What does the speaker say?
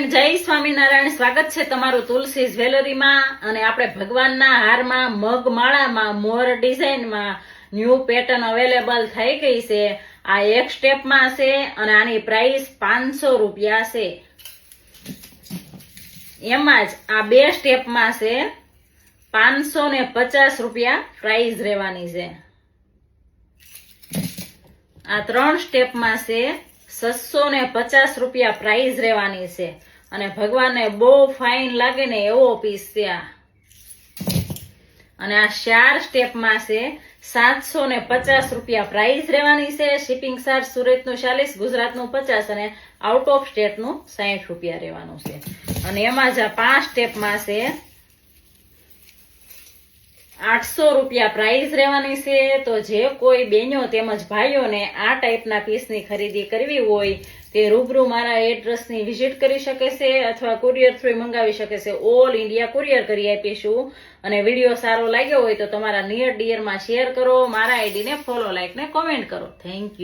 Friend, જય સ્વામિનારાયણ. સ્વાગત છે તમારું તુલસી જ્વેલરીમાં. અને આપણે ભગવાનના હારમાં, મગ માળામાં, મોર ડિઝાઇનમાં ન્યૂ પેટર્ન અવેલેબલ થઈ ગઈ છે. આ એક સ્ટેપમાં છે અને આની પ્રાઇસ 500 રૂપિયા છે. એમાં જ આ બે સ્ટેપમાં છે 550 રૂપિયા પ્રાઇસ રહેવાની છે. આ ત્રણ સ્ટેપમાં છે 650 રૂપિયા પ્રાઇસ રહેવાની છે. અને ભગવાનને બહુ ફાઇન લાગે ને એવો પીસ છે આ. અને આ 4 સ્ટેપમાં છે 750 રૂપિયા પ્રાઇસ રહેવાની છે. શિપિંગ ચાર્જ સુરતનું 40, ગુજરાતનું 50 અને આઉટ ઓફ સ્ટેટનું 60 રૂપિયા રહેવાનું છે. અને એમાં જ આ 5 સ્ટેપમાં છે 800 રૂપિયા પ્રાઇસ રહેવાની છે. તો જે કોઈ બહેનો તેમજ ભાઈઓને આ ટાઈપના પીસની ખરીદી કરવી હોય તે રૂબરૂ મારા એડ્રેસની વિઝિટ કરી શકે છે અથવા કુરિયર થ્રુ મંગાવી શકે છે. ઓલ ઇન્ડિયા કુરિયર કરી આપીશું. અને વિડીયો સારો લાગ્યો હોય તો તમારા નિયર ડિયરમાં શેર કરો, મારા આઈડીને ફોલો, લાઈક ને કોમેન્ટ કરો. Thank you.